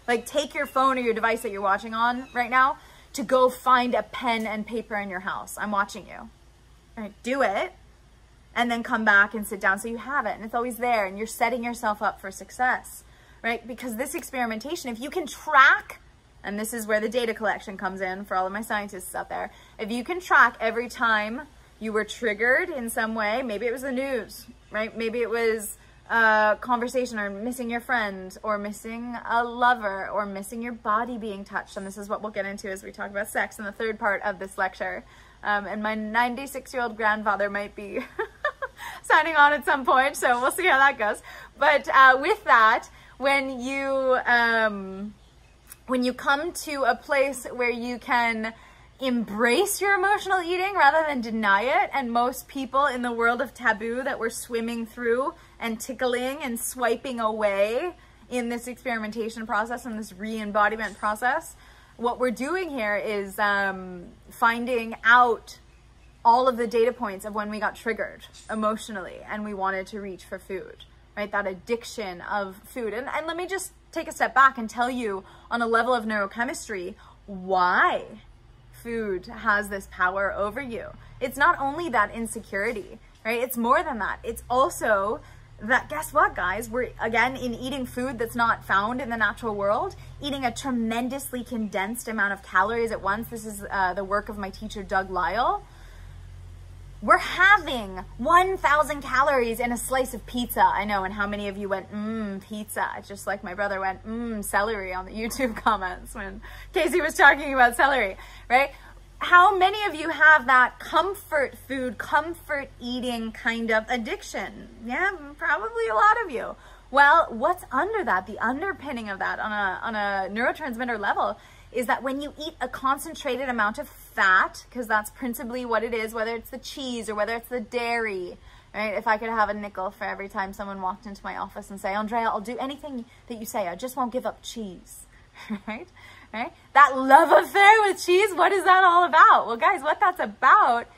Like, take your phone or your device that you're watching on right now to go find a pen and paper in your house. I'm watching you. All right, do it. And then come back and sit down so you have it. And it's always there. And you're setting yourself up for success, right? Because this experimentation, if you can track, and this is where the data collection comes in for all of my scientists out there. If you can track every time you were triggered in some way, maybe it was the news, right? Maybe it was a conversation, or missing your friend, or missing a lover, or missing your body being touched. And this is what we'll get into as we talk about sex in the third part of this lecture. And my 96-year-old grandfather might be signing on at some point, so we'll see how that goes. But with that, when you come to a place where you can embrace your emotional eating rather than deny it, and most people in the world of taboo that we're swimming through and tickling and swiping away in this experimentation process and this re-embodiment process, what we're doing here is finding out all of the data points of when we got triggered emotionally and we wanted to reach for food, right? That addiction of food. And let me just take a step back and tell you on a level of neurochemistry why food has this power over you. It's not only that insecurity, right? It's more than that. It's also that, guess what, guys? We're, again, in eating food that's not found in the natural world, eating a tremendously condensed amount of calories at once. This is the work of my teacher, Doug Lyle. We're having 1,000 calories in a slice of pizza. I know, and how many of you went, pizza? Just like my brother went, celery on the YouTube comments when Casey was talking about celery, right? How many of you have that comfort food, comfort eating kind of addiction? Yeah, probably a lot of you. Well, what's under that? The underpinning of that on a neurotransmitter level is that when you eat a concentrated amount of fat, because that's principally what it is, whether it's the cheese or whether it's the dairy, right? If I could have a nickel for every time someone walked into my office and say, Andrea, I'll do anything that you say, I just won't give up cheese, right? Right? That love affair with cheese, what is that all about? Well, guys, what that's about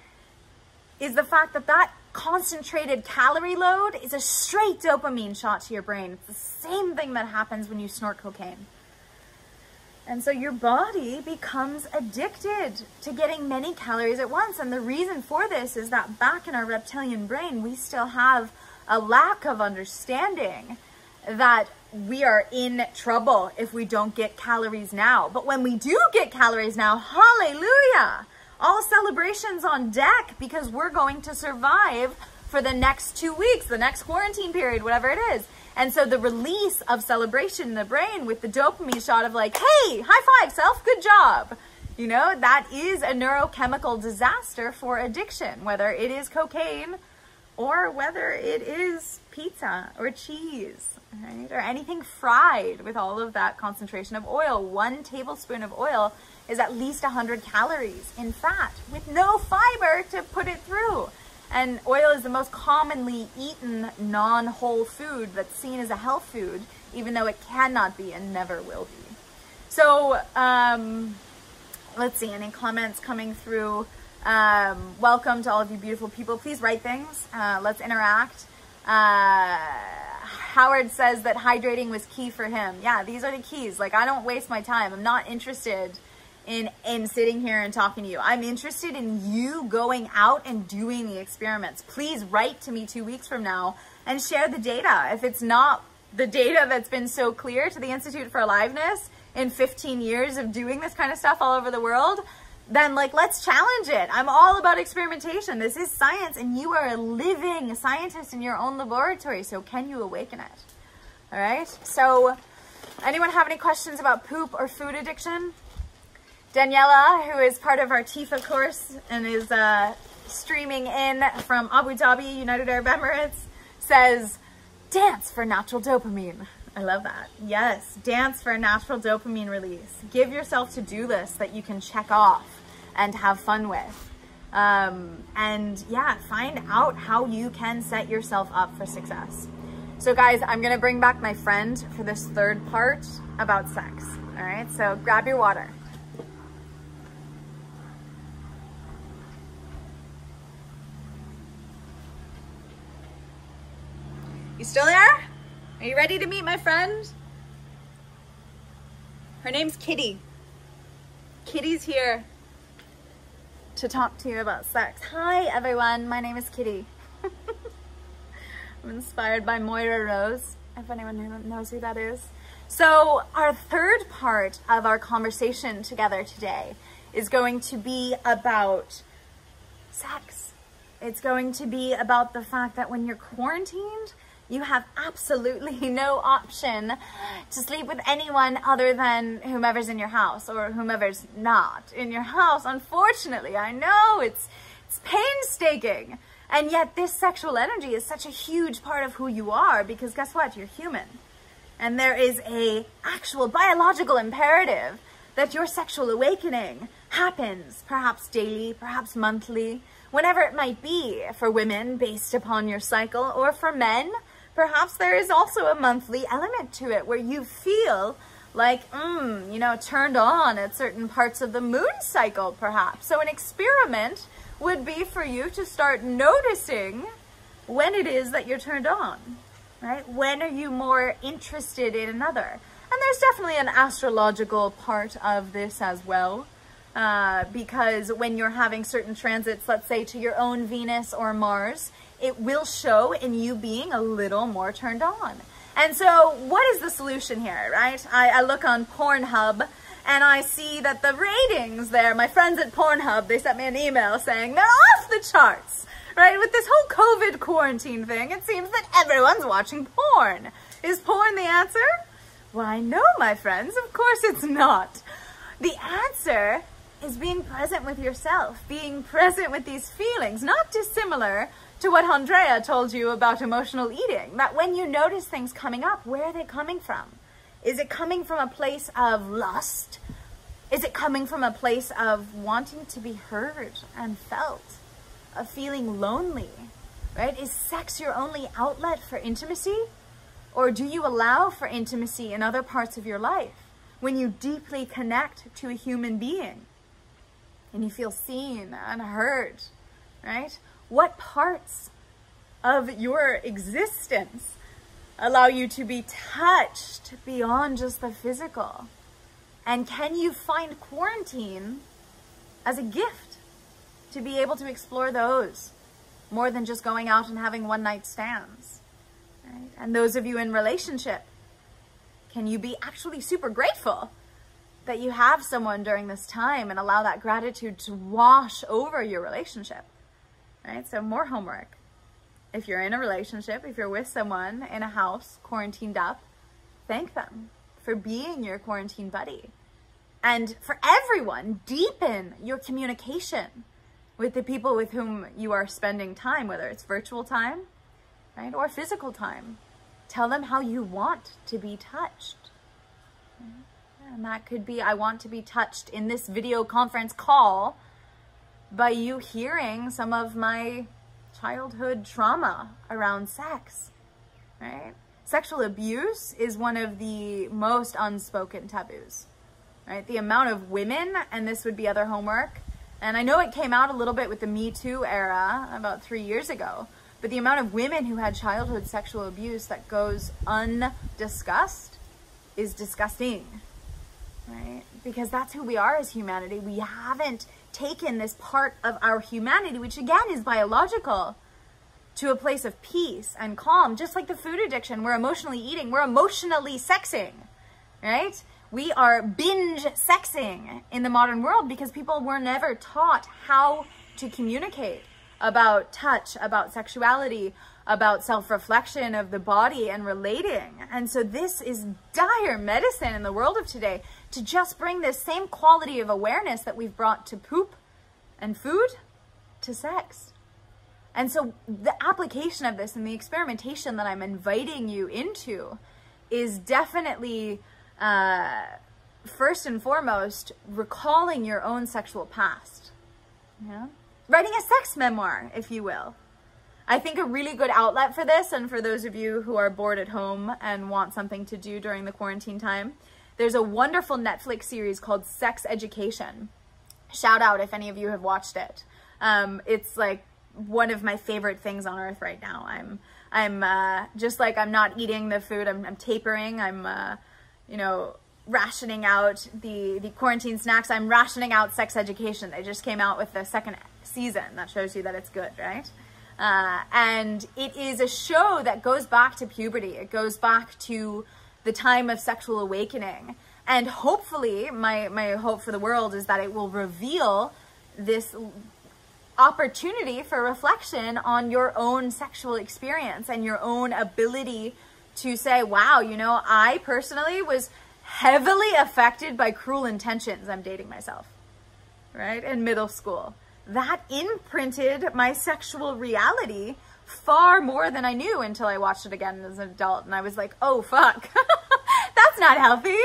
is the fact that that concentrated calorie load is a straight dopamine shot to your brain. It's the same thing that happens when you snort cocaine. And so your body becomes addicted to getting many calories at once. And the reason for this is that back in our reptilian brain, we still have a lack of understanding that we are in trouble if we don't get calories now. But when we do get calories now, hallelujah! All celebrations on deck, because we're going to survive for the next 2 weeks, the next quarantine period, whatever it is. And so the release of celebration in the brain with the dopamine shot of like, hey, high five, self, good job. You know, that is a neurochemical disaster for addiction, whether it is cocaine or whether it is pizza or cheese, right? Or anything fried with all of that concentration of oil. 1 tablespoon of oil is at least 100 calories in fat with no fiber to put it through. And oil is the most commonly eaten non-whole food that's seen as a health food, even though it cannot be and never will be. So let's see, any comments coming through? Welcome to all of you beautiful people. Please write things. Let's interact. Howard says that hydrating was key for him. Yeah, these are the keys. Like, I don't waste my time. I'm not interested in sitting here and talking to you. I'm interested in you going out and doing the experiments. Please write to me 2 weeks from now and share the data. If it's not the data that's been so clear to the Institute for Aliveness in 15 years of doing this kind of stuff all over the world, then like, let's challenge it. I'm all about experimentation. This is science, and you are a living scientist in your own laboratory. So can you awaken it? All right. So anyone have any questions about poop or food addiction? Daniela, who is part of our TIFA course and is streaming in from Abu Dhabi, United Arab Emirates, says, dance for natural dopamine. I love that. Yes, dance for a natural dopamine release. Give yourself to-do lists that you can check off and have fun with. And yeah, find out how you can set yourself up for success. So guys, I'm gonna bring back my friend for this third part about sex. All right, so grab your water. You still there? Are you ready to meet my friend? Her name's Kitty. Kitty's here to talk to you about sex. Hi everyone, my name is Kitty. I'm inspired by Moira Rose, if anyone knows who that is. So our third part of our conversation together today is going to be about sex. It's going to be about the fact that when you're quarantined, You have absolutely no option to sleep with anyone other than whomever's in your house or whomever's not in your house. Unfortunately, I know it's painstaking. And yet this sexual energy is such a huge part of who you are, because guess what? You're human. And there is a actual biological imperative that your sexual awakening happens, perhaps daily, perhaps monthly, whenever it might be, for women based upon your cycle, or for men, perhaps there is also a monthly element to it where you feel like, you know, turned on at certain parts of the moon cycle, perhaps. So an experiment would be for you to start noticing when it is that you're turned on, right? When are you more interested in another? And there's definitely an astrological part of this as well, because when you're having certain transits, let's say to your own Venus or Mars, it will show in you being a little more turned on. And so what is the solution here, right? I look on Pornhub and I see that the ratings there, my friends at Pornhub, they sent me an email saying they're off the charts, right? With this whole COVID quarantine thing, it seems that everyone's watching porn. Is porn the answer? Why, no, my friends, of course it's not. The answer is being present with yourself, being present with these feelings, not dissimilar to what Andrea told you about emotional eating, that when you notice things coming up, where are they coming from? Is it coming from a place of lust? Is it coming from a place of wanting to be heard and felt, of feeling lonely, right? Is sex your only outlet for intimacy? Or do you allow for intimacy in other parts of your life when you deeply connect to a human being and you feel seen and heard, right? What parts of your existence allow you to be touched beyond just the physical? And can you find quarantine as a gift to be able to explore those more than just going out and having one-night stands? Right? And those of you in relationship, can you be actually super grateful that you have someone during this time and allow that gratitude to wash over your relationship? Right? So more homework. If you're in a relationship, if you're with someone in a house quarantined up, thank them for being your quarantine buddy. And for everyone, deepen your communication with the people with whom you are spending time, whether it's virtual time, right, or physical time. Tell them how you want to be touched. And that could be, I want to be touched in this video conference call by you hearing some of my childhood trauma around sex, right? Sexual abuse is one of the most unspoken taboos, right? The amount of women, and this would be other homework, and I know it came out a little bit with the Me Too era about 3 years ago, but the amount of women who had childhood sexual abuse that goes undiscussed is disgusting, right? Because that's who we are as humanity. We haven't taken this part of our humanity, which again is biological, to a place of peace and calm. Just like the food addiction, we're emotionally eating, we're emotionally sexing, right? We are binge sexing in the modern world because people were never taught how to communicate about touch, about sexuality, about self-reflection of the body and relating. And so this is dire medicine in the world of today, to just bring this same quality of awareness that we've brought to poop and food to sex. And so the application of this and the experimentation that I'm inviting you into is definitely, first and foremost, recalling your own sexual past. Yeah? Writing a sex memoir, if you will. I think a really good outlet for this, and for those of you who are bored at home and want something to do during the quarantine time, there's a wonderful Netflix series called Sex Education. Shout out if any of you have watched it. It's like one of my favorite things on earth right now. I'm just like, I'm not eating the food, I'm tapering, I'm, you know, rationing out the quarantine snacks. I'm rationing out Sex Education. They just came out with the second season. That shows you that it's good, right? And it is a show that goes back to puberty. It goes back to the time of sexual awakening. And hopefully, my hope for the world is that it will reveal this opportunity for reflection on your own sexual experience and your own ability to say, wow, you know, I personally was heavily affected by Cruel Intentions. I'm dating myself, right? In middle school. That imprinted my sexual reality far more than I knew until I watched it again as an adult. And I was like, oh, fuck, that's not healthy,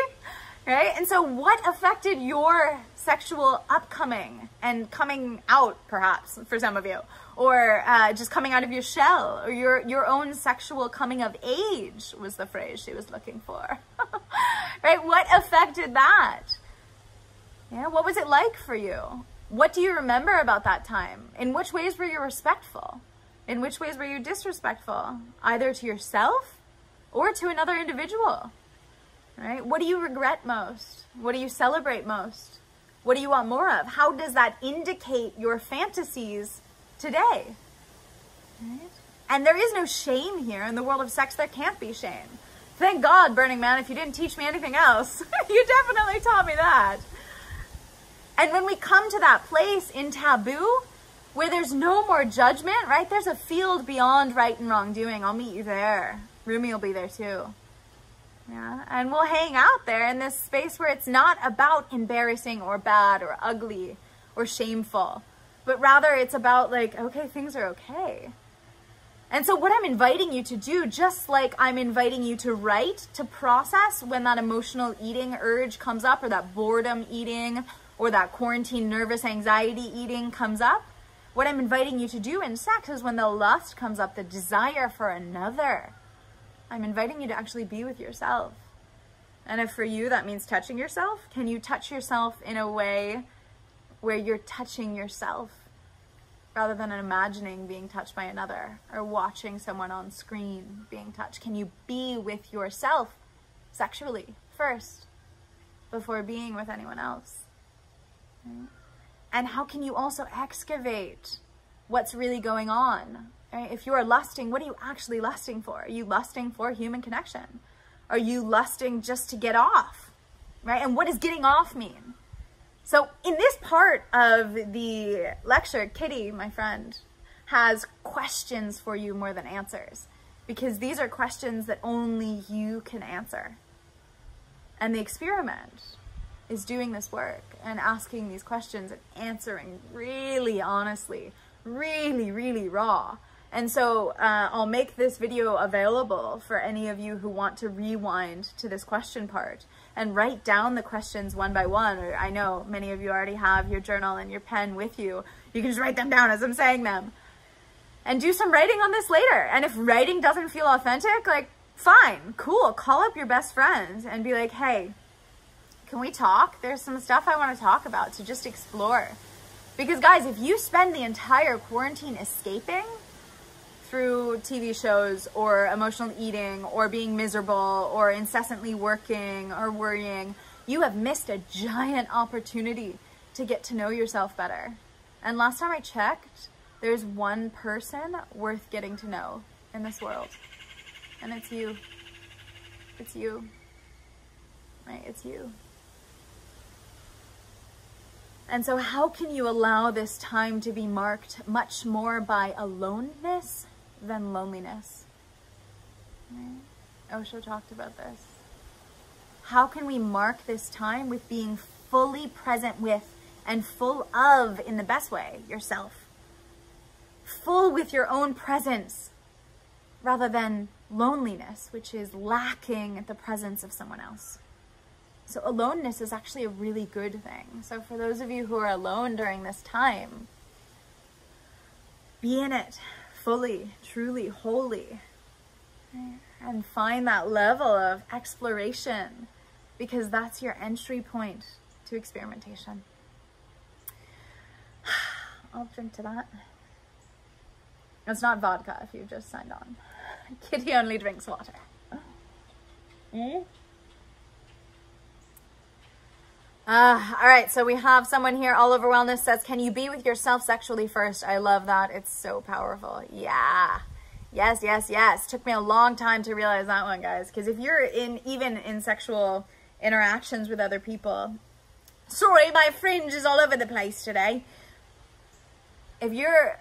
right? And so what affected your sexual upcoming and coming out, perhaps, for some of you, or just coming out of your shell, or your own sexual coming of age was the phrase she was looking for, right? What affected that? Yeah, what was it like for you? What do you remember about that time? In which ways were you respectful? In which ways were you disrespectful? Either to yourself or to another individual, right? What do you regret most? What do you celebrate most? What do you want more of? How does that indicate your fantasies today? Right? And there is no shame here. In the world of sex, there can't be shame. Thank God, Burning Man, if you didn't teach me anything else, you definitely taught me that. And when we come to that place in taboo, where there's no more judgment, right? There's a field beyond right and wrongdoing. I'll meet you there. Rumi will be there too. Yeah, and we'll hang out there in this space where it's not about embarrassing or bad or ugly or shameful, but rather it's about like, okay, things are okay. And so what I'm inviting you to do, just like I'm inviting you to write, to process when that emotional eating urge comes up, or that boredom eating, or that quarantine nervous anxiety eating comes up, what I'm inviting you to do in sex is when the lust comes up, the desire for another, I'm inviting you to actually be with yourself. And if for you that means touching yourself, can you touch yourself in a way where you're touching yourself rather than imagining being touched by another or watching someone on screen being touched? Can you be with yourself sexually first before being with anyone else? Right? And how can you also excavate what's really going on? Right? If you are lusting, what are you actually lusting for? Are you lusting for human connection? Are you lusting just to get off? Right? And what does getting off mean? So in this part of the lecture, Kitty, my friend, has questions for you more than answers, because these are questions that only you can answer. And the experiment is doing this work and asking these questions and answering really honestly, really, really raw. And so I'll make this video available for any of you who want to rewind to this question part and write down the questions one by one. Or I know many of you already have your journal and your pen with you. You can just write them down as I'm saying them. And do some writing on this later. And if writing doesn't feel authentic, like, fine, cool. Call up your best friend and be like, hey, can we talk? There's some stuff I want to talk about, to just explore. Because guys, if you spend the entire quarantine escaping through TV shows or emotional eating or being miserable or incessantly working or worrying, you have missed a giant opportunity to get to know yourself better. And last time I checked, there's one person worth getting to know in this world. And it's you. It's you. Right? It's you. And so how can you allow this time to be marked much more by aloneness than loneliness? Right? Osho talked about this. How can we mark this time with being fully present with and full of, in the best way, yourself? Full with your own presence rather than loneliness, which is lacking the presence of someone else. So aloneness is actually a really good thing. So for those of you who are alone during this time, be in it fully, truly, wholly, and find that level of exploration, because that's your entry point to experimentation. I'll drink to that. It's not vodka if you've just signed on. Kitty only drinks water. All right, so we have someone here, Oliver Wellness says, can you be with yourself sexually first? I love that. It's so powerful. Yeah. Yes, yes, yes. Took me a long time to realize that one, guys. Because if you're even in sexual interactions with other people, sorry, my fringe is all over the place today. if you're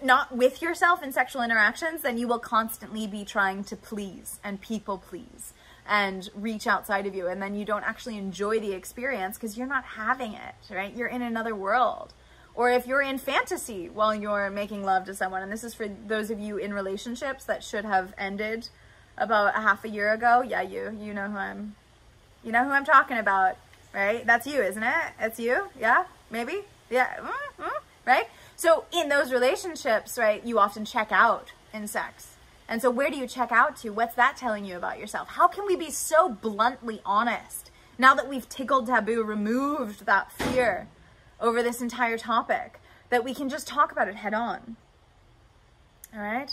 not with yourself in sexual interactions, then you will constantly be trying to please and people please and reach outside of you. And then you don't actually enjoy the experience because you're not having it, right? You're in another world. Or if you're in fantasy while you're making love to someone, and this is for those of you in relationships that should have ended about a half a year ago. Yeah, you know who I'm talking about, right? That's you, isn't it? It's you. Yeah, maybe. Yeah. Right? So in those relationships, right, you often check out in sex. And so where do you check out to? What's that telling you about yourself? How can we be so bluntly honest now that we've tickled taboo, removed that fear over this entire topic, that we can just talk about it head on? All right?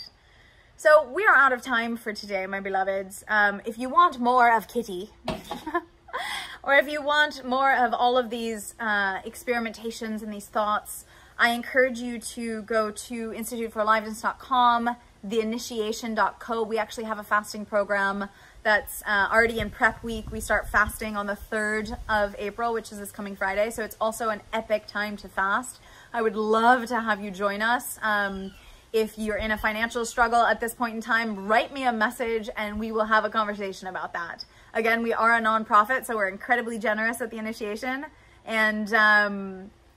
So we are out of time for today, my beloveds. If you want more of Kitty, or if you want more of all of these experimentations and these thoughts, I encourage you to go to instituteforaliveness.com, theinitiation.co. We actually have a fasting program that's already in prep week. We start fasting on the 3rd of April, which is this coming Friday. So it's also an epic time to fast. I would love to have you join us. If you're in a financial struggle at this point in time, write me a message and we will have a conversation about that. Again, we are a nonprofit, so we're incredibly generous at the initiation. And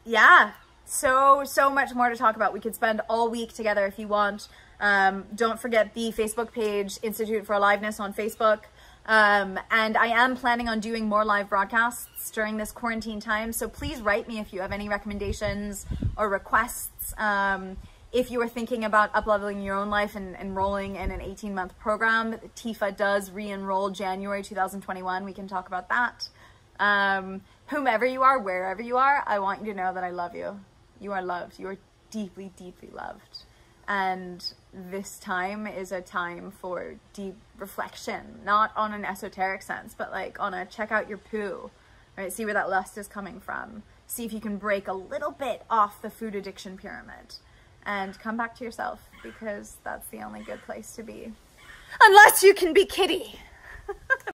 yeah, so much more to talk about. We could spend all week together if you want. Don't forget the Facebook page, Institute for Aliveness on Facebook. And I am planning on doing more live broadcasts during this quarantine time. So please write me if you have any recommendations or requests. If you are thinking about up-leveling your own life and enrolling in an 18-month program, TIFA does re-enroll January 2021. We can talk about that. Whomever you are, wherever you are, I want you to know that I love you. You are loved. You are deeply, deeply loved. And this time is a time for deep reflection, not on an esoteric sense, but like on a check out your poo, right? See where that lust is coming from. See if you can break a little bit off the food addiction pyramid. And come back to yourself, because that's the only good place to be. Unless you can be Kitty.